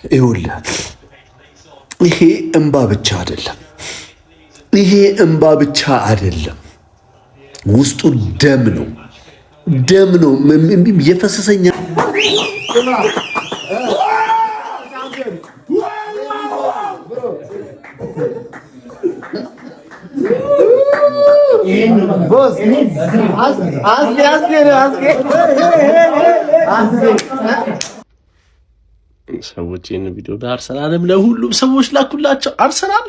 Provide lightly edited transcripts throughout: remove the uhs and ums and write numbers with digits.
ይኸውልህ ይሄ እንባ ብቻ አይደለም። ይሄ እንባ ብቻ አይደለም። ውስጡ ደም ነው። ደም ነው የፈሰሰኛ። ሰዎች ይህን ቪዲዮ ለአርሰናልም ለሁሉም ሰዎች ላኩላቸው። አርሰናል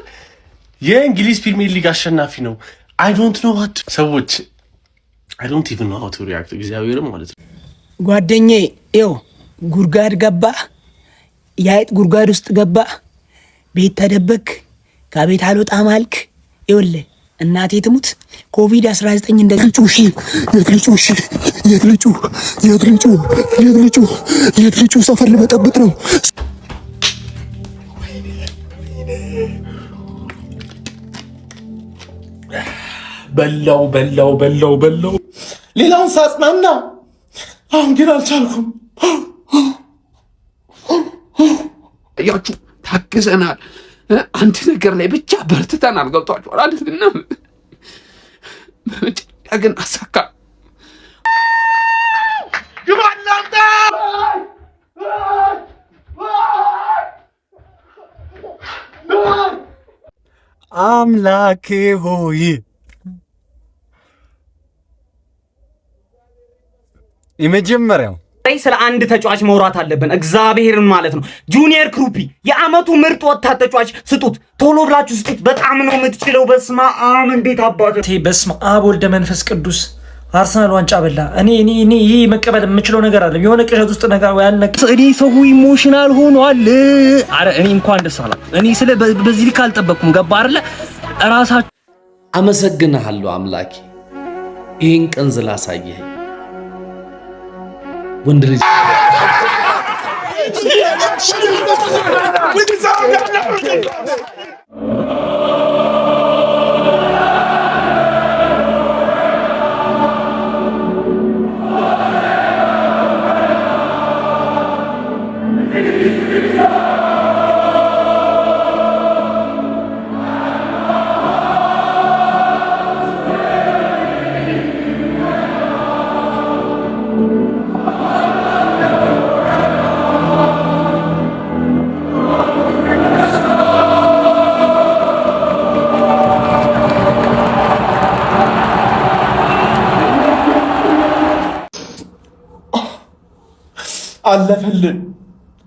የእንግሊዝ ፕሪሚየር ሊግ አሸናፊ ነው። አይ ዶንት ኖ ዋት ሰዎች አይ ዶንት ኢቭን ኖ ሃው ቱ ሪአክት። እግዚአብሔርም ማለት ነው። ጓደኛዬ ይኸው ጉድጓድ ገባ፣ የአይጥ ጉድጓድ ውስጥ ገባ፣ ቤት ተደበክ፣ ከቤት አልወጣም አልክ። ይኸውልህ እናቴ ትሙት ኮቪድ-19 የት ልጩ ሰፈር ልበጠብጥ ነው። በላው ሌላውን ሳጽናና፣ አሁን ግን አልቻልኩም። ያችሁ ታግዘናል። አንድ ነገር ላይ ብቻ በርትተናል። ገብቷችኋል አይደል? በመጨረሻ ግን አሳካ። አምላኬ ሆይ የመጀመሪያው ስለ አንድ ተጫዋች መውራት አለብን። እግዚአብሔርን ማለት ነው። ጁኒየር ክሩፒ የአመቱ ምርጥ ወጣት ተጫዋች ስጡት፣ ቶሎ ብላችሁ ስጡት። በጣም ነው የምትችለው። በስመ አብ እንዴት አባቱ በስመ አብ ወልደ መንፈስ ቅዱስ። አርሰናል ዋንጫ በላ። እኔ ይሄ መቀበል የምችለው ነገር አለ። የሆነ ቅዠት ውስጥ ነገር ያለ እኔ ሰው ኢሞሽናል ሆኗል። አረ እኔ እንኳን ደስ አላ። እኔ ስለ በዚህ ልክ አልጠበቅኩም። ገባ አይደለ? ራሳችሁ አመሰግንሃለሁ አምላኬ ይህን ቀን ስላሳየኸኝ። ወንድ ልጅ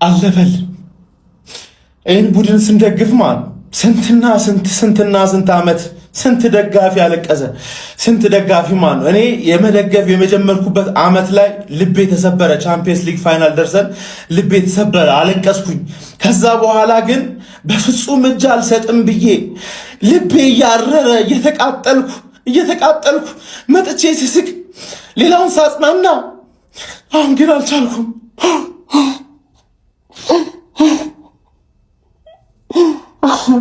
አለፈልን። ይህን ቡድን ስንደግፍ ማለት ስንትና ስንት ዓመት ስንት ደጋፊ አለቀሰ። ስንት ደጋፊ ማለት እኔ የመደገፍ የመጀመርኩበት ዓመት ላይ ልቤ ተሰበረ። ቻምፒየንስ ሊግ ፋይናል ደርሰን ልቤ ተሰበረ፣ አለቀስኩኝ። ከዛ በኋላ ግን በፍጹም እጅ አልሰጥም ብዬ ልቤ እያረረ እየተቃጠልኩ መጥቼ ስስቅ፣ ሌላውን ሳጽናና፣ አሁን ግን አልቻልኩም።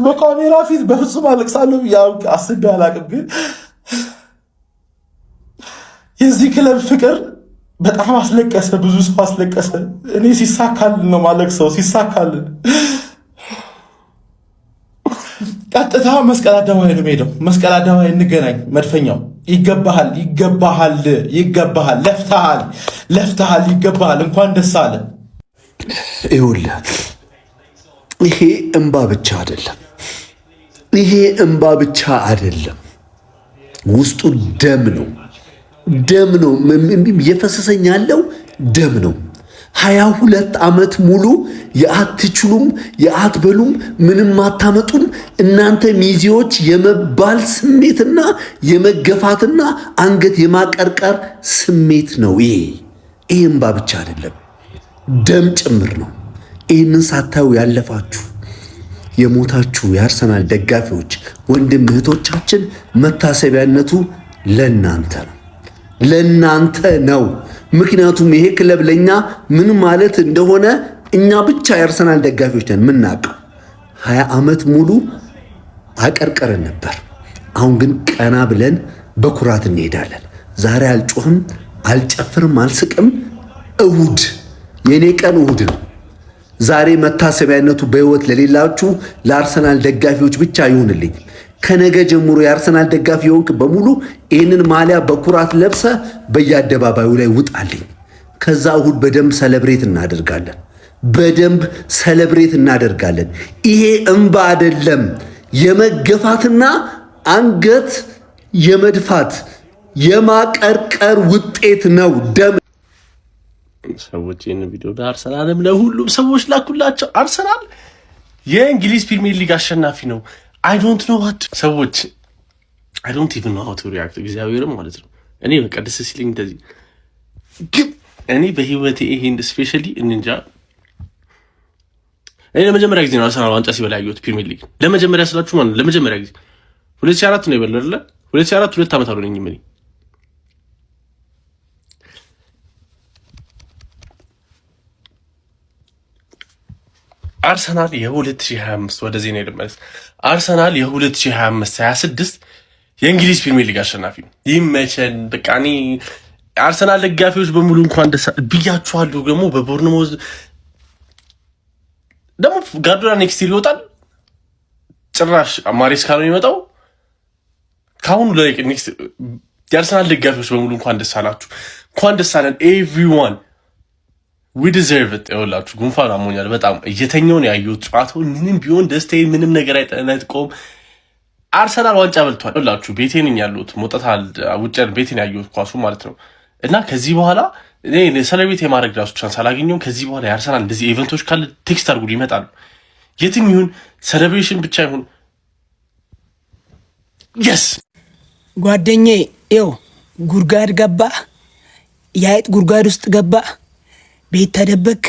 በካሜራ ፊት በፍጹም አለቅሳለሁ አስቤ አላቅም። ግን የዚህ ክለብ ፍቅር በጣም አስለቀሰ፣ ብዙ ሰው አስለቀሰ። እኔ ሲሳካልን ነው ማለቅሰው፣ ሲሳካልን ቀጥታ መስቀል አደባባይ ነው የምሄደው። መስቀል አደባባይ እንገናኝ። መድፈኛው ይገባሃል፣ ለፍተሃል፣ ይገባሃል። እንኳን ደስ አለ። ይኸውልህ ይሄ እንባ ብቻ አይደለም። ውስጡ ደም ነው። የፈሰሰኝ ያለው ደም ነው። 22 ዓመት ሙሉ የአትችሉም የአትበሉም ምንም አታመጡም እናንተ ሚዜዎች የመባል ስሜትና የመገፋትና አንገት የማቀርቀር ስሜት ነው። ይሄ እንባ ብቻ አይደለም፣ ደም ጭምር ነው። ይህንን ሳታዩ ያለፋችሁ የሞታችሁ የአርሰናል ደጋፊዎች ወንድም እህቶቻችን መታሰቢያነቱ ለእናንተ ነው። ምክንያቱም ይሄ ክለብ ለኛ ምን ማለት እንደሆነ እኛ ብቻ የአርሰናል ደጋፊዎች ነን የምናውቀው። 20 ዓመት ሙሉ አቀርቀረን ነበር። አሁን ግን ቀና ብለን በኩራት እንሄዳለን። ዛሬ አልጮህም፣ አልጨፍርም፣ አልስቅም። እሁድ የኔ ቀን እሁድ ነው። ዛሬ መታሰቢያነቱ በህይወት ለሌላችሁ ለአርሰናል ደጋፊዎች ብቻ ይሁንልኝ። ከነገ ጀምሮ የአርሰናል ደጋፊ የሆንክ በሙሉ ይህንን ማሊያ በኩራት ለብሰ በየአደባባዩ ላይ ውጣልኝ። ከዛ እሁድ በደንብ ሰለብሬት እናደርጋለን። ይሄ እንባ አይደለም፣ የመገፋትና አንገት የመድፋት የማቀርቀር ውጤት ነው። ደም ሰዎች ይህን ቪዲዮ ለአርሰናልም ለሁሉም ሰዎች ላኩላቸው። አርሰናል የእንግሊዝ ፕሪሚየር ሊግ አሸናፊ ነው። አይ ዶንት ኖ ዋት ሰዎች አይ ዶንት ኢቭን ኖ ሃው ቱ ሪአክት። እግዚአብሔርም ማለት ነው እኔ በቃ ደስ ሲለኝ እንደዚህ ግን እኔ በህይወቴ ይሄን ስፔሻሊ እንጃ እኔ ለመጀመሪያ ጊዜ ነው አርሰናል ዋንጫ ሲበላ ያየሁት ፕሪሚየር ሊግ። ለመጀመሪያ ስላችሁ ማለት ነው ለመጀመሪያ ጊዜ 2004 ነው የበላው አይደል? 2004 2 ዓመት አልሆነኝም እኔ አርሰናል የ2025 ወደ ዜና ይደመስ አርሰናል የ2025-26 የእንግሊዝ ፕሪሚየር ሊግ አሸናፊ ነው። ይመቸን በቃ እኔ አርሰናል ደጋፊዎች በሙሉ እንኳን ደስ ብያችኋለሁ። ደግሞ በቦርንሞዝ ደግሞ ጋርዲዮላ ኔክስት ይወጣል። ጭራሽ ማሬስካ ነው የሚመጣው። ካሁን ኔክስት የአርሰናል ደጋፊዎች በሙሉ እንኳን ደስ አላችሁ፣ እንኳን ደስ አለን ኤቭሪዋን we deserve it። ይኸውላችሁ ጉንፋን አሞኛል በጣም እየተኛው ነው ያየሁት ጨዋታው። ምንም ቢሆን ደስታዬ ምንም ነገር አይጠነጥቆም። አርሰናል ዋንጫ በልቷል። ይኸውላችሁ ቤቴን ያሉት ሞጣታል ውጭን ቤቴን ያየሁት ኳሱ ማለት ነው። እና ከዚህ በኋላ እኔ ሰለብሬት የማድረግ ራሱ ቻንስ አላገኘሁም። ከዚህ በኋላ የአርሰናል እንደዚህ ኢቨንቶች ካለ ቴክስት አድርጉ ይመጣሉ። የትም ይሁን ሴሌብሬሽን ብቻ ይሁን yes ጓደኛዬ ይኸው ጉድጓድ ገባ፣ የአይጥ ጉድጓድ ውስጥ ገባ፣ ቤት ተደበክ፣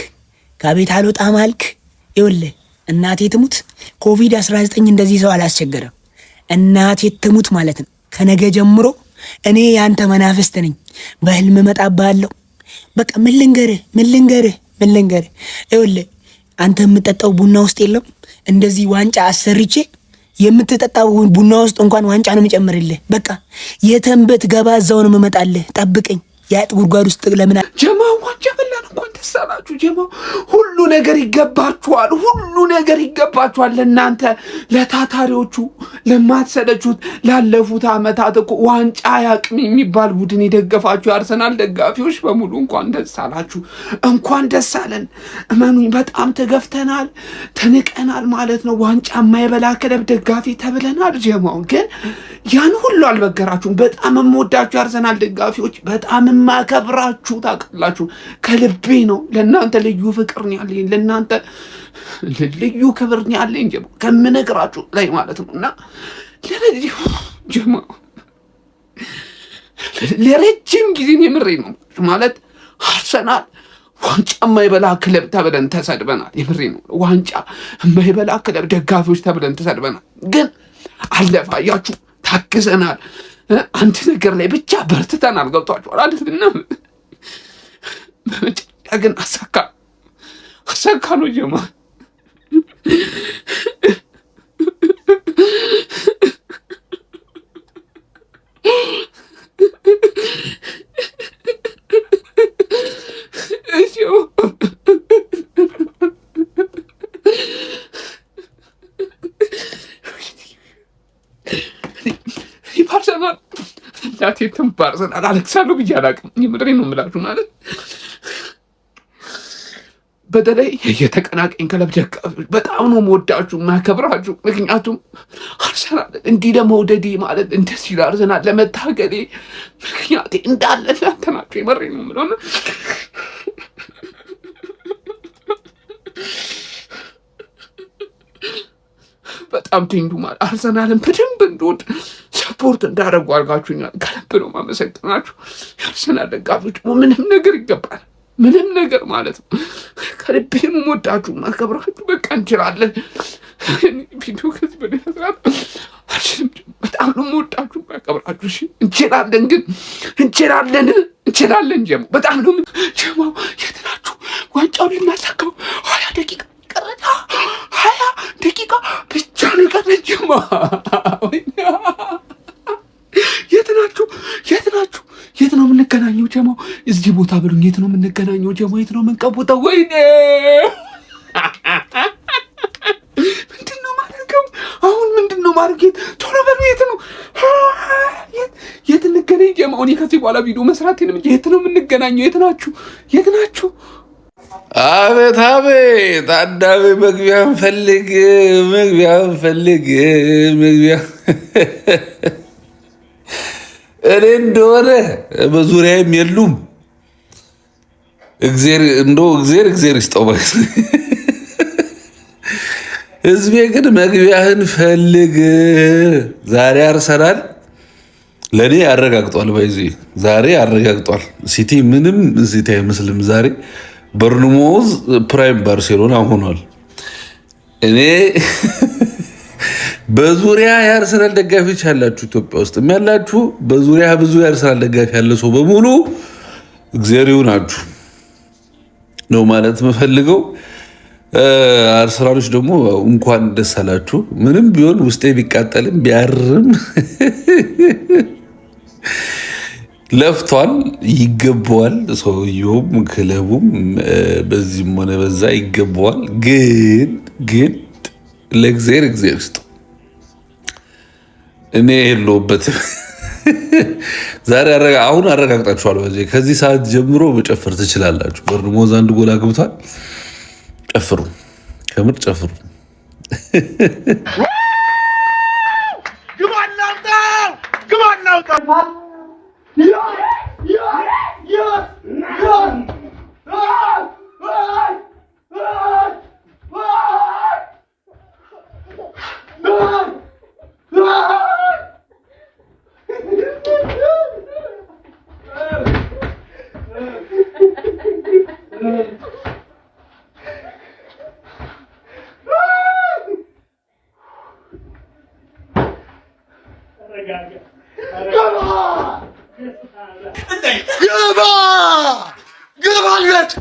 ከቤት አልወጣም አልክ። ይኸውልህ እናቴ ትሙት ኮቪድ-19 እንደዚህ ሰው አላስቸገረም። እናቴ ትሙት ማለት ነው። ከነገ ጀምሮ እኔ ያንተ መናፍስት ነኝ። በህልም እመጣብሃለሁ። በቃ ምን ልንገርህ ይኸውልህ አንተ የምጠጣው ቡና ውስጥ የለም እንደዚህ ዋንጫ አሰርቼ የምትጠጣው ቡና ውስጥ እንኳን ዋንጫ ነው የምጨምርልህ። በቃ የተንበት ገባ እዛው ነው የምመጣልህ። ጠብቀኝ። የአይጥ ጉድጓድ ውስጥ ለምን ጀማው ዋንጫ በላን። እንኳን ደስ አላችሁ ጀማው። ሁሉ ነገር ይገባችኋል። ለእናንተ ለታታሪዎቹ ለማትሰለቹት ላለፉት ዓመታት እኮ ዋንጫ ያቅም የሚባል ቡድን የደገፋችሁ የአርሰናል ደጋፊዎች በሙሉ እንኳን ደስ አላችሁ፣ እንኳን ደስ አለን። እመኑኝ በጣም ተገፍተናል፣ ተንቀናል ማለት ነው። ዋንጫ የማይበላ ክለብ ደጋፊ ተብለናል። ጀማው ግን ያን ሁሉ አልበገራችሁም። በጣም የምወዳችሁ የአርሰናል ደጋፊዎች፣ በጣም የማከብራችሁ ታውቃላችሁ። ከልቤ ነው። ለእናንተ ልዩ ፍቅር ነው ያለኝ፣ ለእናንተ ልዩ ክብር ነው ያለኝ ጀማው ከምነግራችሁ ላይ ማለት ነው። እና ለረጅም ጊዜ የምሬ ነው ማለት አርሰናል ዋንጫ የማይበላ ክለብ ተብለን ተሰድበናል። የምሬ ነው። ዋንጫ የማይበላ ክለብ ደጋፊዎች ተብለን ተሰድበናል። ግን አለፈ። አያችሁ፣ ታግዘናል። አንድ ነገር ላይ ብቻ በርትተናል። ገብቷችኋል አይደልና በመጨረሻ ግን አሳካ ነው ጀማ። እናቴትም ባርሰናል አለቅሳለሁ ብዬ አላውቅም። የምድሬ ነው የምላችሁ ማለት በተለይ የተቀናቀኝ ክለብ ደጋፊዎች በጣም ነው የምወዳችሁ የማከብራችሁ። ምክንያቱም አርሰናል እንዲህ ለመውደዴ ማለት እንደዚህ ለአርሰናል ለመታገሌ ምክንያቴ እንዳለ እናንተ ናችሁ። የምሬ ነው የምለው በጣም ትንዱ ማለት አርሰናልን በደንብ እንደወድ ሰፖርት እንዳደረጉ አድርጋችሁኛል። ከልብ ነው ማመሰግናችሁ የአርሰናል ደጋፊዎች። ምንም ነገር ይገባል፣ ምንም ነገር ማለት ነው። ከልቤ ነው የምወዳችሁ ማከብራችሁ። በቃ እንችላለን። ቪዲዮ ከዚህ በላይ መስራት አልችልም። በጣም ነው የምወዳችሁ ማከብራችሁ። እሺ እንችላለን፣ ግን እንችላለን። ጀሞ በጣም ነው ጀማው። የት ናችሁ? ዋንጫውን ልናሳካው 20 ደቂቃ ቀረና 20 ደቂቃ ብቻ ነው ቀረን ጀማ። የት ናችሁ? የት ነው የምንገናኘው ጀማው? እዚህ ቦታ ብሉኝ። የት ነው የምንገናኘው ጀማው? የት ነው የምንቀቡጠው? ወይኔ ቶሎ በሉ። የት ነው የት እንገናኝ? ጀማውን ከዚህ በኋላ ቪዲዮ መስራት የት ነው የምንገናኘው? የት ናችሁ? የት ናችሁ? አቤት አቤት፣ አዳሜ መግቢያ እንፈልግ፣ መግቢያ እንፈልግ፣ መግቢያ እኔ እንደሆነ በዙሪያዬም የሉም። እግዚአብሔር ይስጠው። ህዝቤ ግን መግቢያህን ፈልግ። ዛሬ አርሰናል ለእኔ አረጋግጧል። ዛሬ አረጋግጧል። ሲቲ ምንም ሲቲ አይመስልም ዛሬ በርንሞዝ ፕራይም ባርሴሎና ሆኗል። እኔ በዙሪያ የአርሰናል ደጋፊዎች ያላችሁ ኢትዮጵያ ውስጥ ያላችሁ በዙሪያ ብዙ የአርሰናል ደጋፊ ያለ ሰው በሙሉ እግዚአብሔር ይሁናችሁ ነው ማለት የምፈልገው። አርሰናሎች ደግሞ እንኳን ደስ አላችሁ። ምንም ቢሆን ውስጤ ቢቃጠልም ቢያርም ለፍቷል፣ ይገባዋል። ሰውየውም ክለቡም በዚህም ሆነ በዛ ይገባዋል። ግን ለእግዚአብሔር ይስጠው። እኔ የለሁበትም። ዛሬ አሁን አረጋግጣችኋል። ከዚህ ሰዓት ጀምሮ መጨፈር ትችላላችሁ። በርንሞዝ አንድ ጎል አግብቷል። ጨፍሩ፣ ከምር ጨፍሩ። ግባለት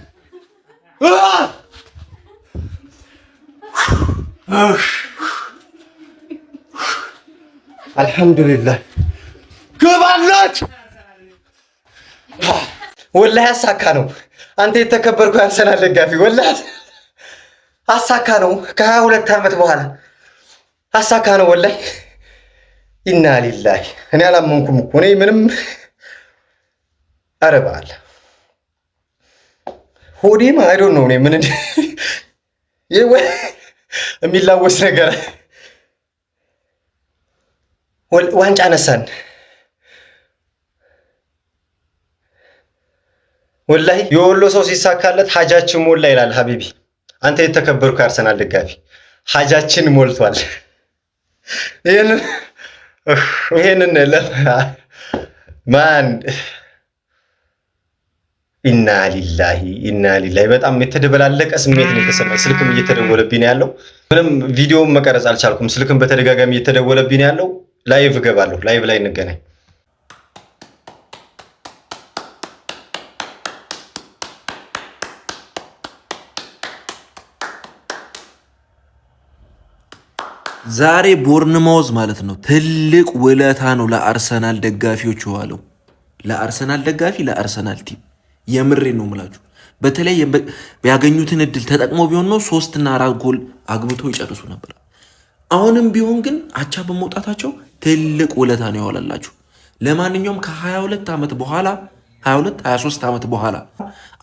አልሐምዱሊላህ ግባለት። ወላሂ አሳካ ነው። አንተ የተከበርኩ የአርሰናል ደጋፊ ወላሂ አሳካ ነው። ከ22 ዓመት በኋላ አሳካ ነው ወላሂ። ኢና ሊላሂ እኔ አላመንኩም እኮ እኔ ምንም አረባል ሆዴም አይዶን ነው እኔ ምን የሚላወስ ነገር ዋንጫ ነሳን ወላሂ። የወሎ ሰው ሲሳካለት ሀጃችን ሞላ ይላል ሀቢቢ። አንተ የተከበርኩ የአርሰናል ደጋፊ ሀጃችን ሞልቷል። ይሄንን ማን ኢና ሊላሂ በጣም የተደበላለቀ ስሜት ነው የተሰማኝ። ስልክም እየተደወለብኝ ነው ያለው። ምንም ቪዲዮም መቀረጽ አልቻልኩም። ስልክም በተደጋጋሚ እየተደወለብኝ ነው ያለው። ላይቭ እገባለሁ። ላይቭ ላይ እንገናኝ። ዛሬ ቦርንማውዝ ማለት ነው ትልቅ ውለታ ነው ለአርሰናል ደጋፊዎች የዋለው። ለአርሰናል ደጋፊ፣ ለአርሰናል ቲም የምሬ ነው የምላችሁ። በተለይ ያገኙትን እድል ተጠቅመው ቢሆን ነው 3 እና 4 ጎል አግብቶ ይጨርሱ ነበር። አሁንም ቢሆን ግን አቻ በመውጣታቸው ትልቅ ውለታ ነው ያዋላላችሁ። ለማንኛውም ከ22 ዓመት በኋላ 23 ዓመት በኋላ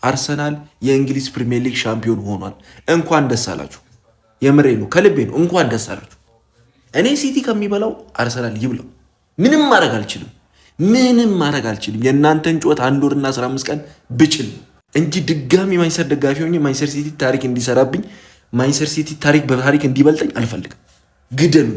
አርሰናል የእንግሊዝ ፕሪሚየር ሊግ ሻምፒዮን ሆኗል። እንኳን ደስ አላችሁ። የምሬ ነው፣ ከልቤ ነው። እንኳን ደስ አላችሁ። እኔ ሲቲ ከሚበላው አርሰናል ይብላው። ምንም ማድረግ አልችልም። የእናንተን ጩኸት 1 ወርና 15 ቀን ብችል እንጂ ድጋሚ ማንቸስተር ደጋፊ ሆኜ ማንቸስተር ሲቲ ታሪክ እንዲሰራብኝ፣ ማንቸስተር ሲቲ በታሪክ እንዲበልጠኝ አልፈልግም። ግደሉ።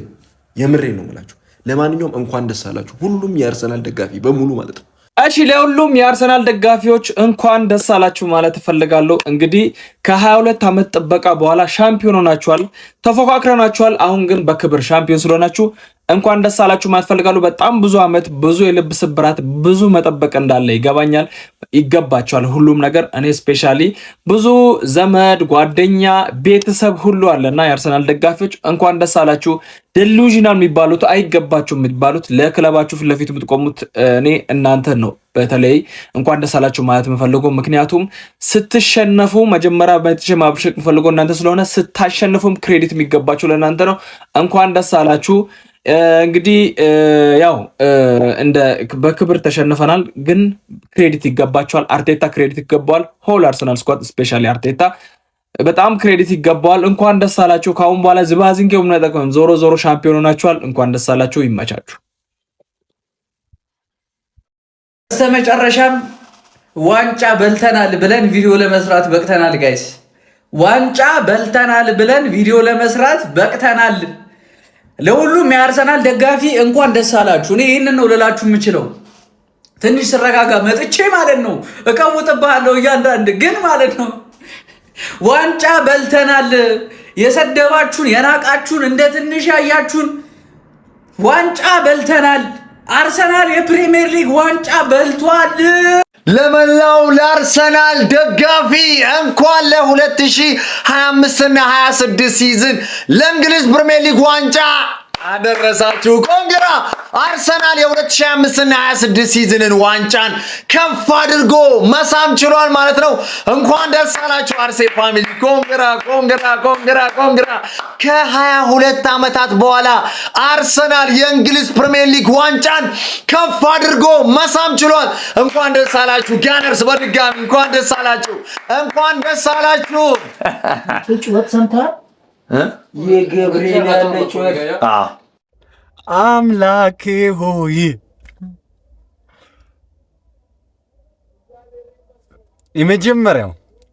የምሬ ነው የምላችሁ። ለማንኛውም እንኳን ደስ አላችሁ ሁሉም የአርሰናል ደጋፊ በሙሉ ማለት ነው። እሺ ለሁሉም የአርሰናል ደጋፊዎች እንኳን ደስ አላችሁ ማለት እፈልጋለሁ። እንግዲህ ከ22 ዓመት ጥበቃ በኋላ ሻምፒዮን ሆናችኋል፣ ተፎካክረናችኋል። አሁን ግን በክብር ሻምፒዮን ስለሆናችሁ እንኳን ደስ አላችሁ ማለት እፈልጋለሁ። በጣም ብዙ ዓመት ብዙ የልብ ስብራት ብዙ መጠበቅ እንዳለ ይገባኛል፣ ይገባችኋል ሁሉም ነገር። እኔ ስፔሻሊ ብዙ ዘመድ ጓደኛ ቤተሰብ ሁሉ አለና የአርሰናል ደጋፊዎች እንኳን ደስ አላችሁ። ዴሉዥናል የሚባሉት አይገባችሁም የሚባሉት ለክለባችሁ ፊት ለፊት የምትቆሙት እኔ እናንተን ነው። በተለይ እንኳን ደስ አላችሁ ማለት የምፈልገው ምክንያቱም ስትሸነፉ መጀመሪያ ማብሸቅ የምፈልገው እናንተ ስለሆነ ስታሸንፉም ክሬዲት የሚገባችሁ ለእናንተ ነው። እንኳን ደስ አላችሁ። እንግዲህ ያው እንደ በክብር ተሸንፈናል፣ ግን ክሬዲት ይገባቸዋል። አርቴታ ክሬዲት ይገባዋል። ሆል አርሰናል ስኳድ ስፔሻሊ አርቴታ በጣም ክሬዲት ይገባዋል። እንኳን ደስ አላችሁ። ካሁን በኋላ ዝባዝንኬው ምን ተጠቅመም ዞሮ ዞሮ ሻምፒዮን ሆናችኋል። እንኳን ደስ አላችሁ። ይመቻችሁ። በስተመጨረሻም ዋንጫ በልተናል ብለን ቪዲዮ ለመስራት በቅተናል። ጋይስ ዋንጫ በልተናል ብለን ቪዲዮ ለመስራት በቅተናል። ለሁሉም የአርሰናል ደጋፊ እንኳን ደስ አላችሁ። እኔ ይህንን ነው ልላችሁ የምችለው። ትንሽ ስረጋጋ መጥቼ ማለት ነው እቀውጥብሃለሁ እያንዳንድ ግን ማለት ነው ዋንጫ በልተናል። የሰደባችሁን የናቃችሁን እንደ ትንሽ ያያችሁን ዋንጫ በልተናል። አርሰናል የፕሪሚየር ሊግ ዋንጫ በልቷል። ለመላው ለአርሰናል ደጋፊ እንኳን ለ2025 እና 26 ሲዝን ለእንግሊዝ ፕሪሚየር ሊግ ዋንጫ አደረሳችሁ። ኮንግራ አርሰናል የ2025 እና 26 ሲዝንን ዋንጫን ከፍ አድርጎ መሳም ችሏል ማለት ነው። እንኳን ደስ አላችሁ አርሴ ፋሚሊ። ኮንግራ ኮንግራ ኮንግራ ኮንግራ። ከ22 ዓመታት በኋላ አርሰናል የእንግሊዝ ፕሪሚየር ሊግ ዋንጫን ከፍ አድርጎ መሳም ችሏል። እንኳን ደስ አላችሁ ጋነርስ፣ በድጋሚ እንኳን ደስ አላችሁ፣ እንኳን ደስ አላችሁ። የገብርኤል ያለች አምላኬ ሆይ የመጀመሪያው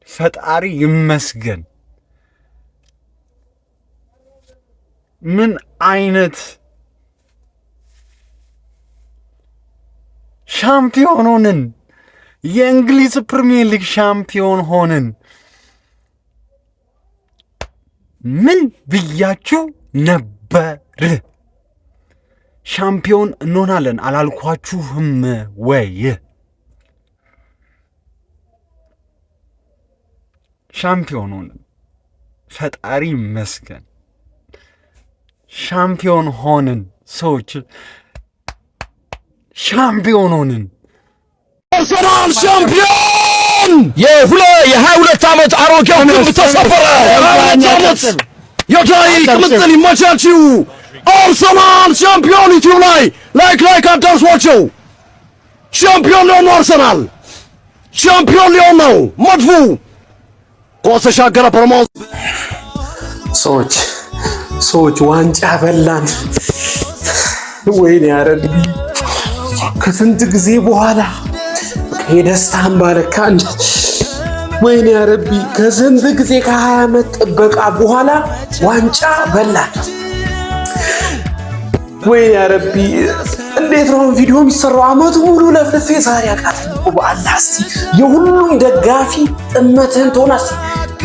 ፈጣሪ ይመስገን። ምን አይነት ሻምፒዮን ሆንን! የእንግሊዝ ፕሪሚየር ሊግ ሻምፒዮን ሆንን። ምን ብያችሁ ነበር? ሻምፒዮን እንሆናለን አላልኳችሁም ወይ? ሻምፒዮን ሆንን፣ ፈጣሪ ይመስገን። ሻምፒዮን ሆንን ሰዎች፣ ሻምፒዮን ሆንን። አርሰናል ሻምፒዮን! የ22 ዓመት አሮጌው ግንብ ተሰበረ። የታሪክ ቅምጥል ይመቻችሁ። አርሰናል ሻምፒዮን! ዩቲዩብ ላይ ላይክ አዳርሷቸው። ሻምፒዮን ሊሆን ነው አርሰናል፣ ሻምፒዮን ሊሆን ነው። መድፉ ኳስ ተሻገረ። ፐርማውዝ ሰዎች ዋንጫ በላን። ወይኔ ያረቢ ከስንት ጊዜ በኋላ የደስታን ባለካ ወይኔ ያረቢ ከስንት ጊዜ ከ20 ዓመት ጥበቃ በኋላ ዋንጫ በላን። ወይኔ ያረቢ እንዴት ነው ቪዲዮ የሚሰራው? አመቱ ሙሉ ለፍልፌ ዛሬ አቃተኝ እኮ በአላህ። እስቲ የሁሉም ደጋፊ ጥመትህን ትሆናስ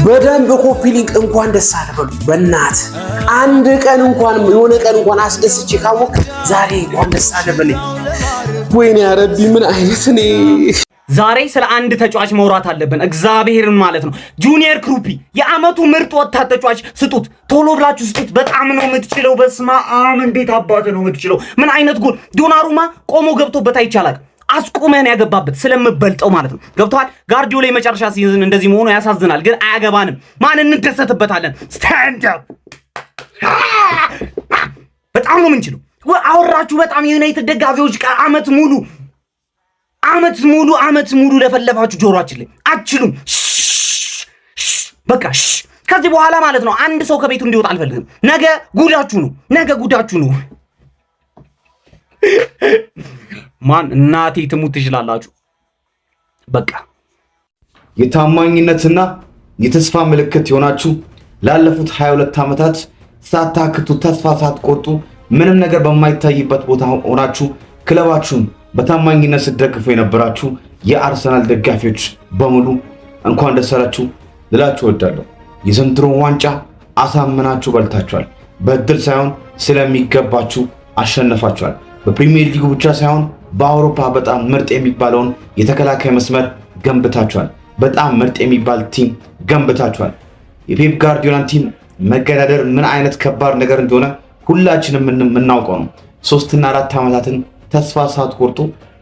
በደንብ ኮፒ ሊንክ እንኳን ደስ አለ በሉ። በእናት አንድ ቀን እንኳን የሆነ ቀን እንኳን አስደስቼ ካወቅ ዛሬ እንኳን ደስ አለ በለኝ። ወይኔ ያረቢ ምን አይነት እኔ ዛሬ ስለ አንድ ተጫዋች መውራት አለብን። እግዚአብሔርን ማለት ነው። ጁኒየር ክሩፒ የአመቱ ምርጥ ወጣት ተጫዋች ስጡት፣ ቶሎ ብላችሁ ስጡት። በጣም ነው የምትችለው። በስመ አብ እንዴት አባት ነው የምትችለው። ምን አይነት ጎል! ዶናሩማ ቆሞ ገብቶበት አይቻላል። አስቆመን ያገባበት ስለምበልጠው ማለት ነው። ገብቷል። ጋርዲዮላ የመጨረሻ ሲዝን እንደዚህ መሆኑ ያሳዝናል፣ ግን አያገባንም። ማን እንደሰትበታለን። ስታንድ አፕ በጣም ነው የምንችለው። አወራችሁ በጣም የዩናይትድ ደጋፊዎች አመት ሙሉ ለፈለፋችሁ ጆሮአችን ላይ አትችሉም። በቃ ከዚህ በኋላ ማለት ነው አንድ ሰው ከቤቱ እንዲወጣ አልፈልግም። ነገ ጉዳችሁ ነው። ማን እናቴ ትሙት ትችላላችሁ። በቃ የታማኝነትና የተስፋ ምልክት የሆናችሁ ላለፉት 22 ዓመታት ሳታክቱ ተስፋ ሳትቆርጡ ምንም ነገር በማይታይበት ቦታ ሆናችሁ ክለባችሁን በታማኝነት ስትደግፉ የነበራችሁ የአርሰናል ደጋፊዎች በሙሉ እንኳን ደስ አላችሁ ልላችሁ እወዳለሁ። የዘንድሮን ዋንጫ አሳምናችሁ በልታችኋል። በእድል ሳይሆን ስለሚገባችሁ አሸነፋችኋል። በፕሪሚየር ሊጉ ብቻ ሳይሆን በአውሮፓ በጣም ምርጥ የሚባለውን የተከላካይ መስመር ገንብታችኋል። በጣም ምርጥ የሚባል ቲም ገንብታችኋል። የፔፕ ጋርዲዮላን ቲም መገዳደር ምን አይነት ከባድ ነገር እንደሆነ ሁላችንም የምናውቀው ነው። 3 እና 4 ዓመታትን ተስፋ ሳትቆርጡ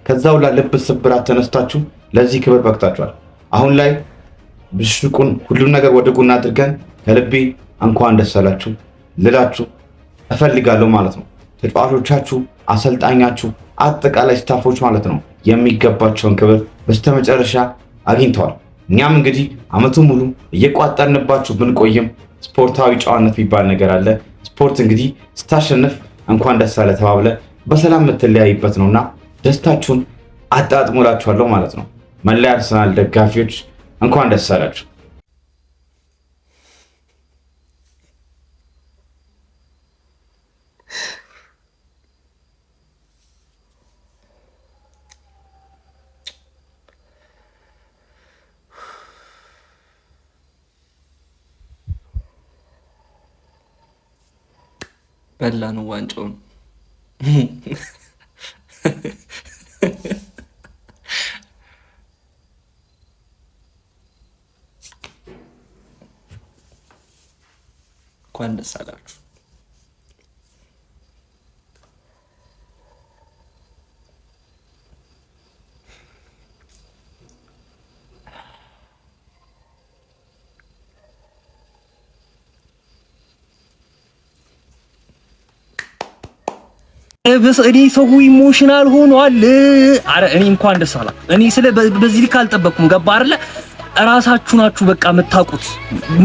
ከዛው ልብ ስብራት ተነስታችሁ ለዚህ ክብር በቅታችኋል። አሁን ላይ ብሽቁን ሁሉም ነገር ወደ ጎን አድርገን ከልቤ እንኳን ደስ አላችሁ ልላችሁ እፈልጋለሁ ማለት ነው። ተጫዋቾቻችሁ፣ አሰልጣኛችሁ፣ አጠቃላይ ስታፎች ማለት ነው የሚገባቸውን ክብር በስተመጨረሻ አግኝተዋል። እኛም እንግዲህ ዓመቱን ሙሉ እየቋጠርንባችሁ ብንቆይም ስፖርታዊ ጨዋነት የሚባል ነገር አለ። ስፖርት እንግዲህ ስታሸንፍ እንኳን ደስ አለ ተባብለ በሰላም የምትለያይበት ነውና ደስታችሁን አጣጥሙላችኋለሁ ማለት ነው። መለያ አርሰናል ደጋፊዎች እንኳን ደስ አላችሁ። በላን ዋንጫውን። እንኳን ደስ አላችሁ። እኔ ሰው ኢሞሽናል ሆኗል። አረ እኔ እንኳን ደስ አላ እኔ ስለ በዚህ ልክ አልጠበቅኩም። ገባ አይደለ? ራሳችሁ ናችሁ በቃ የምታውቁት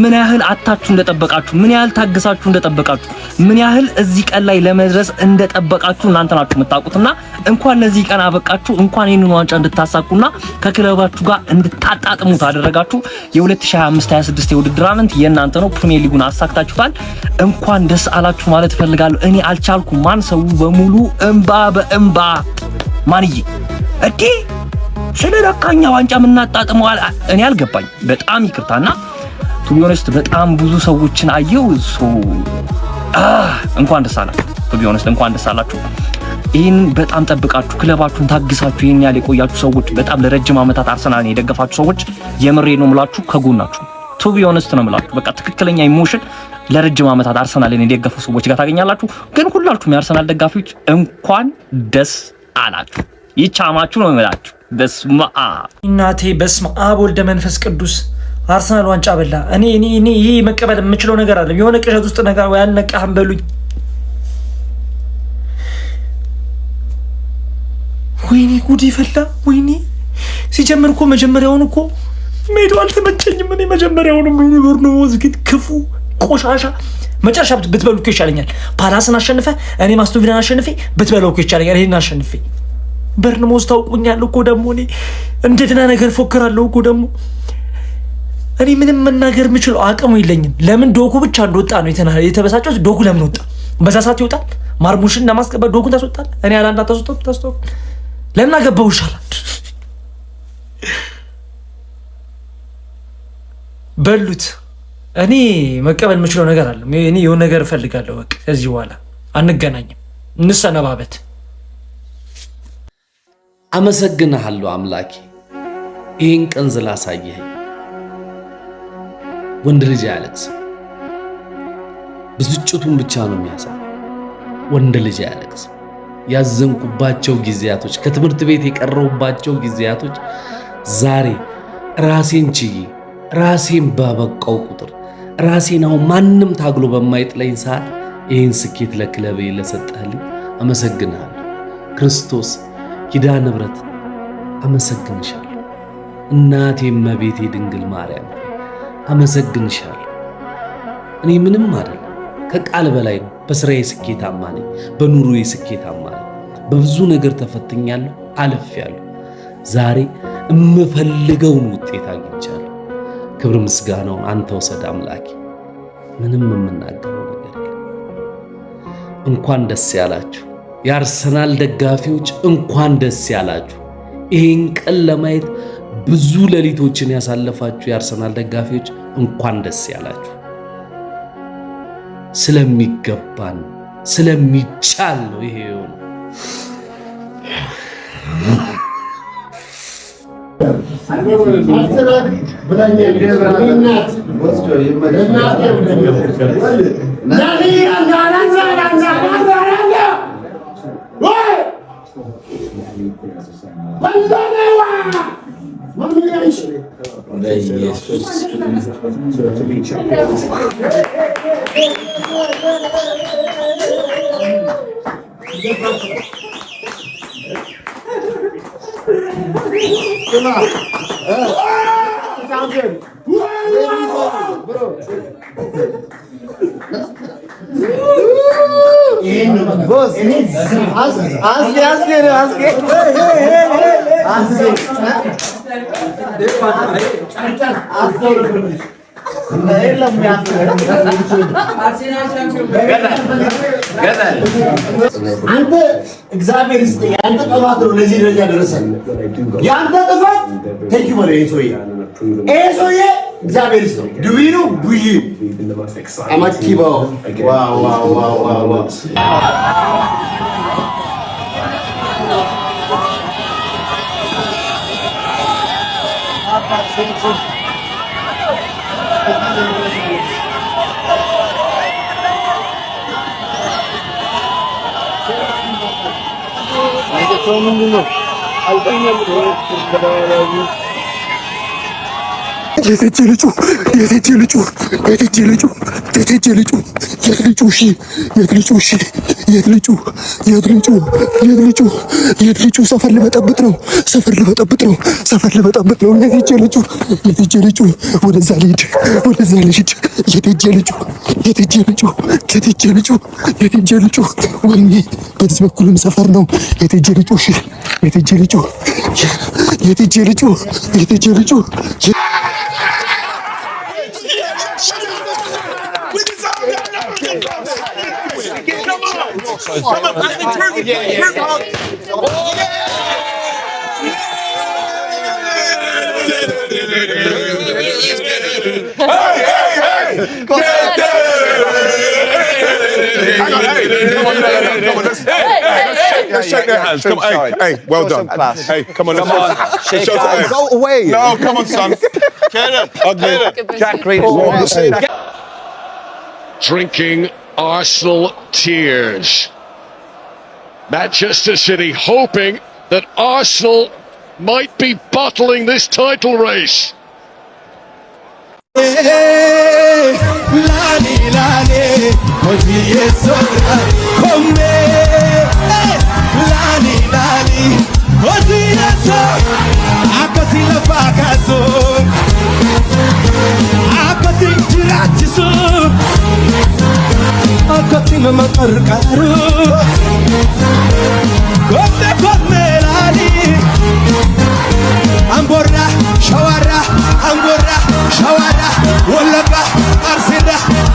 ምን ያህል አታችሁ እንደጠበቃችሁ፣ ምን ያህል ታግሳችሁ እንደጠበቃችሁ፣ ምን ያህል እዚህ ቀን ላይ ለመድረስ እንደጠበቃችሁ እናንተ ናችሁ የምታውቁትና እንኳን ለዚህ ቀን አበቃችሁ። እንኳን ይህንን ዋንጫ እንድታሳኩና ከክለባችሁ ጋር እንድታጣጥሙት አደረጋችሁ። የ2025-26 የውድድር ዓመት የእናንተ ነው። ፕሪሚየር ሊጉን አሳክታችሁታል። እንኳን ደስ አላችሁ ማለት እፈልጋለሁ። እኔ አልቻልኩም። ማን ሰው በሙሉ እንባ በእንባ ማንዬ እዴ ስለለካኛ ዋንጫ ምናጣጥመው እኔ አልገባኝ። በጣም ይቅርታና ቱ ቢ ኦነስት በጣም ብዙ ሰዎችን አየው። እንኳን ደስ አላችሁ። ቱ ቢ ኦነስት እንኳን ደስ አላችሁ። ይህን በጣም ጠብቃችሁ ክለባችሁን ታግሳችሁ ይህን ያህል የቆያችሁ ሰዎች፣ በጣም ለረጅም ዓመታት አርሰናልን የደገፋችሁ ሰዎች የምሬ ነው የምላችሁ፣ ከጎናችሁ ቱ ቢ ኦነስት ነው የምላችሁ። በቃ ትክክለኛ ኢሞሽን ለረጅም ዓመታት አርሰናልን የደገፉ ሰዎች ጋር ታገኛላችሁ። ግን ሁላችሁም የአርሰናል ደጋፊዎች እንኳን ደስ አላችሁ። ይቻማችሁ ነው የምላችሁ። በስመ አብ እናቴ፣ በስመ አብ ወልደ መንፈስ ቅዱስ። አርሰናል ዋንጫ በላ። እኔ ይሄ መቀበል የምችለው ነገር አለ። የሆነ ቅዠት ውስጥ ነገር ወይ አልነቃህም በሉኝ። ወይኔ ጉድ ይፈላ። ወይኔ ሲጀምር እኮ መጀመሪያውን እኮ ሜዳው አልተመቸኝም። እኔ መጀመሪያውንም ቦርንማውዝ ግን ክፉ ቆሻሻ መጨረሻ ብትበሉ እኮ ይሻለኛል። ፓላስን አሸንፈ እኔ አስቶን ቪላን አሸንፌ ብትበለው እኮ ይሻለኛል። ይሄን አሸንፌ ቦርንማውዝ ታውቁኛለሁ እኮ ደግሞ እኔ እንደ ደህና ነገር ፎክራለሁ እኮ ደግሞ እኔ ምንም መናገር የምችለው አቅሙ የለኝም። ለምን ዶኩ ብቻ እንደወጣ ነው የተበሳጨሁት። ዶኩ ለምን ወጣ? በዛ ሰዓት ይወጣል። ማርሙሽን ለማስገባት ዶኩን ታስወጣል። እኔ አላንዳ ታስወጣው ለምን አገባው ይሻላል። በሉት። እኔ መቀበል የምችለው ነገር አለ። እኔ የሆነ ነገር እፈልጋለሁ። በቃ ከዚህ በኋላ አንገናኝም፣ እንሰነባበት። አመሰግንሃለሁ አምላኬ ይህን ቀን ስላሳየኸኝ። ወንድ ልጅ አያለቅስም፣ ብስጭቱን ብቻ ነው የሚያሳይ። ወንድ ልጅ አያለቅስም። ያዘንኩባቸው ጊዜያቶች፣ ከትምህርት ቤት የቀረሁባቸው ጊዜያቶች ዛሬ ራሴን ችዬ ራሴን ባበቃው ቁጥር ራሴን አሁን ማንም ታግሎ በማይጥለኝ ሰዓት ይህን ስኬት ለክለቤ ለሰጠህልኝ አመሰግንሃለሁ። ክርስቶስ ኪዳነ ምሕረት አመሰግንሻለሁ። እናቴ እመቤቴ ድንግል ማርያም አመሰግንሻለሁ። እኔ ምንም አይደለም፣ ከቃል በላይ ነው። በስራዬ ስኬታማ ነኝ፣ በኑሮዬ ስኬታማ ነኝ። በብዙ ነገር ተፈትኛለሁ፣ አልፌያለሁ። ዛሬ የምፈልገውን ውጤት አግኝቻለሁ። ክብር ምስጋናውን አንተ ወሰድ አምላኬ። ምንም የምናገረው ነገር የለም። እንኳን ደስ ያላችሁ የአርሰናል ደጋፊዎች፣ እንኳን ደስ ያላችሁ። ይህን ቀን ለማየት ብዙ ሌሊቶችን ያሳለፋችሁ የአርሰናል ደጋፊዎች እንኳን ደስ ያላችሁ። ስለሚገባን ስለሚቻል ነው ይሄ የሆነው። አንተ እግዚአብሔር ይስጥ ያንተ ጥፋት ነው ለዚህ ደረጃ ደረሰን። ያንተ ጥፋት ተኪ ወሬ ኤሶዬ እግዚአብሔር ይስጥ ዱቢኑ ቡይ አማኪባ ዋው ዋው ዋው ዋው ሰፈር ልበጠብጥ ነው። ወደዛ ልሂድ ወይኔ በዚህ በኩልም ሰፈር ነው። Let's shake their hands. Come on, hey, well done. Hey, come on, shake hands. Go away. No, come on, son. Jack Green. Drinking Arsenal tears. Manchester City hoping that Arsenal might be bottling this title race. Angora, shawara,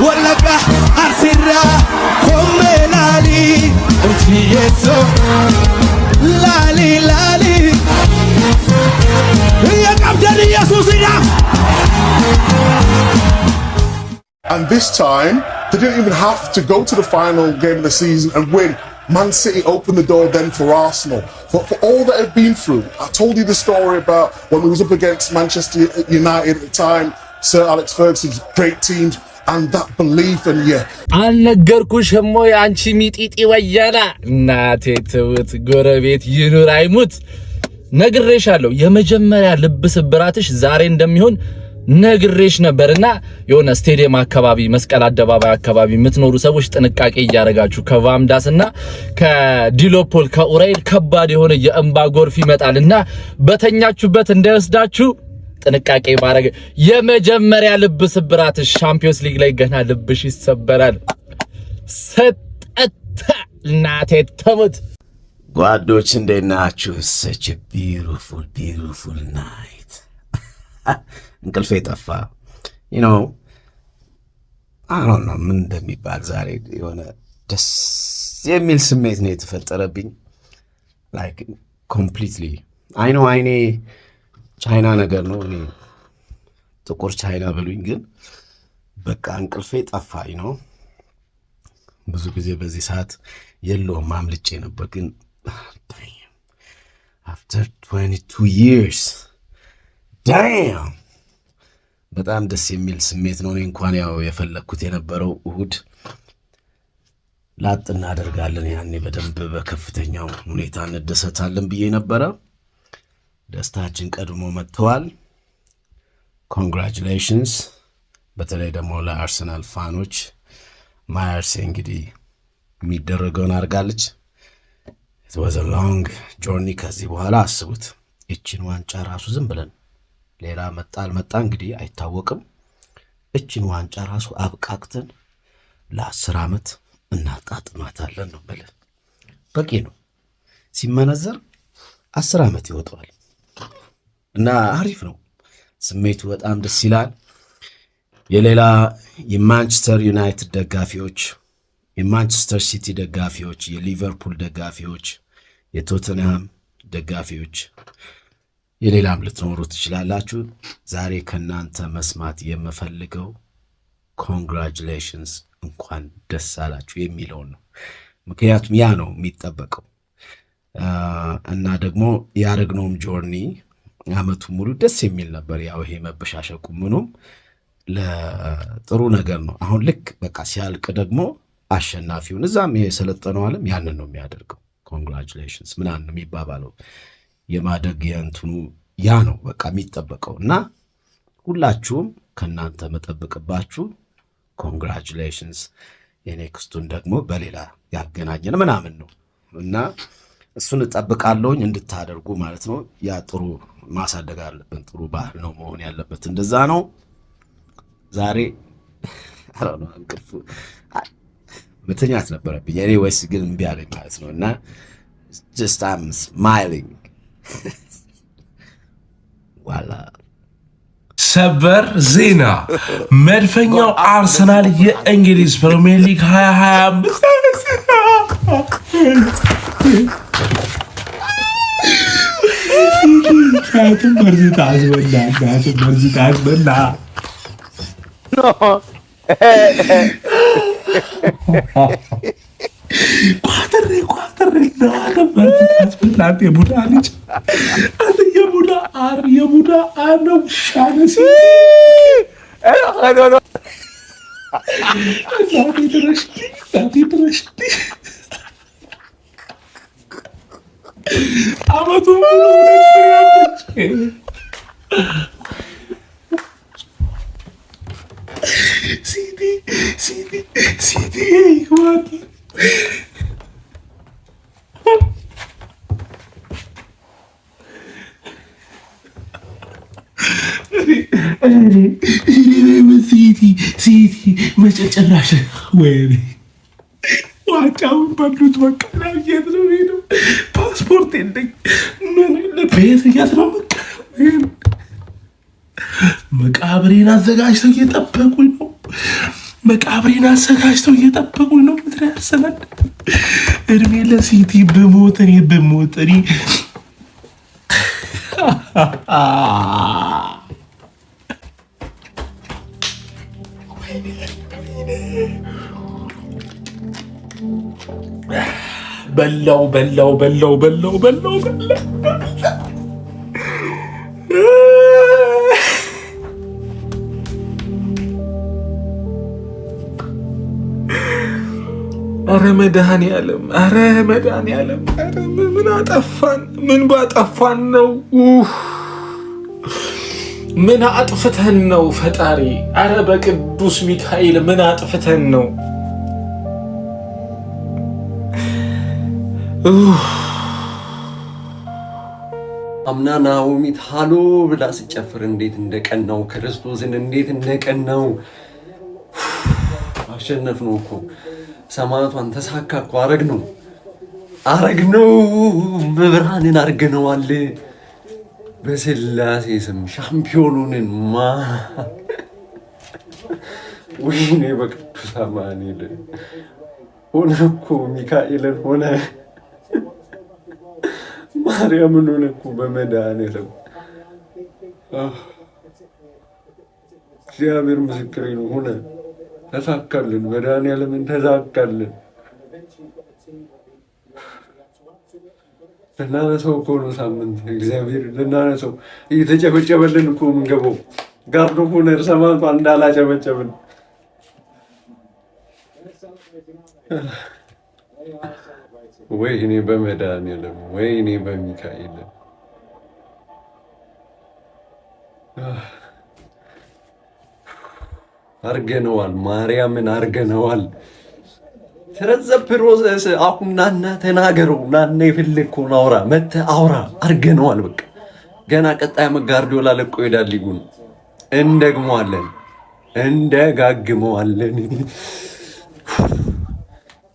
wallaga, arsira, komelali, yeso, lali, and this time, they didn't even have to go to the final game of the season and win. Man City opened the door then for Arsenal. But for all that I've been through, I told you the story about when we was up against Manchester United at the time, Sir Alex Ferguson's great teams, and that belief in you. አልነገርኩሽም ወይ አንቺ ሚጢጢ ወያላ እናቴ ትውት ጎረቤት ይኑር አይሙት ነግሬሻለሁ። የመጀመሪያ ልብ ስብራትሽ ዛሬ እንደሚሆን ነግሬሽ ነበርና የሆነ ስቴዲየም አካባቢ መስቀል አደባባይ አካባቢ የምትኖሩ ሰዎች ጥንቃቄ እያረጋችሁ ከቫምዳስና ከዲሎፖል ከኡራኤል ከባድ የሆነ የእንባ ጎርፍ ይመጣልና በተኛችሁበት እንዳይወስዳችሁ ጥንቃቄ ማድረግ የመጀመሪያ ልብ ስብራትሽ ሻምፒዮንስ ሊግ ላይ ገና ልብሽ ይሰበራል። ሰጠታ እናቴ ተሙት ጓዶች እንደናችሁ such a beautiful night እንቅልፌ ጠፋ you know I don't know ምን እንደሚባል ዛሬ የሆነ ደስ የሚል ስሜት ነው የተፈጠረብኝ like completely I know አይኔ ቻይና ነገር ነው እኔ ጥቁር ቻይና ብሉኝ ግን በቃ እንቅልፌ ጠፋ you know ብዙ ጊዜ በዚህ ሰዓት የለውም ማምልጬ ነበር ግን after 22 years damn በጣም ደስ የሚል ስሜት ነው። እኔ እንኳን ያው የፈለኩት የነበረው እሁድ ላጥ እናደርጋለን ያኔ በደንብ በከፍተኛው ሁኔታ እንደሰታለን ብዬ ነበረ። ደስታችን ቀድሞ መጥቷል። ኮንግራቹሌሽንስ በተለይ ደግሞ ለአርሰናል ፋኖች ማየርስ እንግዲህ የሚደረገውን አድርጋለች። it was a long journey ከዚህ በኋላ አስቡት እችን ዋንጫ ራሱ ዝም ብለን ሌላ መጣ አልመጣ እንግዲህ አይታወቅም። እችን ዋንጫ ራሱ አብቃቅተን ለ10 ዓመት እናጣጥማታለን ነው ብለን በቂ ነው። ሲመነዘር 10 ዓመት ይወጣዋል እና አሪፍ ነው። ስሜቱ በጣም ደስ ይላል። የሌላ የማንቸስተር ዩናይትድ ደጋፊዎች፣ የማንቸስተር ሲቲ ደጋፊዎች፣ የሊቨርፑል ደጋፊዎች፣ የቶተንሃም ደጋፊዎች፣ የሌላም ልትኖሩ ትችላላችሁ። ዛሬ ከናንተ መስማት የምፈልገው ኮንግራጁሌሽንስ እንኳን ደስ አላችሁ የሚለውን ነው። ምክንያቱም ያ ነው የሚጠበቀው እና ደግሞ ያደረግነውም ጆርኒ አመቱ ሙሉ ደስ የሚል ነበር። ያው ይሄ መበሻሸቁ ምኑም ለጥሩ ነገር ነው። አሁን ልክ በቃ ሲያልቅ ደግሞ አሸናፊውን እዛም የሰለጠነው ዓለም ያንን ነው የሚያደርገው። ኮንግራቹሌሽንስ ምናምን ነው የሚባባለው። የማደግ የእንትኑ ያ ነው በቃ የሚጠበቀው እና ሁላችሁም ከእናንተ መጠበቅባችሁ ኮንግራቹሌሽንስ፣ የኔክስቱን ደግሞ በሌላ ያገናኘን ምናምን ነው እና እሱን እጠብቃለሁኝ እንድታደርጉ ማለት ነው። ያ ጥሩ ማሳደግ አለብን። ጥሩ ባህል ነው መሆን ያለበት። እንደዛ ነው። ዛሬ እንቅልፍ መተኛት ነበረብኝ እኔ ወይስ ግን እምቢ አለኝ ማለት ነው እና just I'm smiling ዋላ ሰበር ዜና መድፈኛው አርሰናል የእንግሊዝ ፕሪሚየር ሊግ 2025 ቋጥሬ ታስበላት የቡዳ ልጅ አንተ የቡዳ አር ነው ሻነሲ አመቱ ሲቲ ዋት ሲቲ መጨረሻ ወይኔ ዋንጫውን በሉት። በቃ የት ነው ሄደው? ፓስፖርት የለኝ ምን ቤት የት ነው? በቃ መቃብሬን አዘጋጅተው እየጠበቁኝ ነው። ምድር ያርሰናል። እድሜ ለሲቲ በሞት እኔ በላው ኧረ መድኃኒዓለም ምን አጠፋን? ምን ባጠፋን ነው? ምን አጥፍተን ነው ፈጣሪ? ኧረ በቅዱስ ሚካኤል ምን አጥፍተን ነው? አምና ናኦሚት ሃሎ ብላ ስጨፍር እንዴት እንደቀናው ክርስቶስን እንዴት እንደቀናው አሸነፍ ነው እኮ ሰማዕቷን ተሳካ እኮ አረግነው መብርሃንን አርገነዋል። በስላሴ ስም ሻምፒዮኑንን ወይኔ በቅዱስ አማኑኤል ሆነ እኮ ሚካኤልን ሆነ ማርያምን ሆነ እኮ በመድኃኒዓለም እግዚአብሔር ምስክሬ ነው። ሆነ ተሳካልን፣ መድኃኒዓለምን ተሳካልን። ልናነሰው እኮ ነው ሳምንት እግዚአብሔር ልናነሰው እየተጨበጨበልን እኮ የምንገባው ጋርዶ ሆነር ሰማንቷ እንዳላጨበጨብን ወይኔ በመድኃኒዓለም ወይኔ በሚካኤል አርገነዋል፣ ማርያምን አርገነዋል። ስለዚህ ፕሮሰስ አሁን ናና ተናገረው፣ ናና የፈለግከውን አውራ፣ መተህ አውራ። አርገነዋል፣ በቃ ገና ቀጣይ ዓመት ጋርዲዮላ ለቆ ይሄዳል ሊጉን። እንደጋግመዋለን።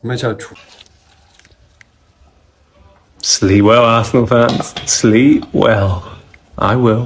መቻችሁ። Sleep well, Arsenal fans. Sleep well. I will.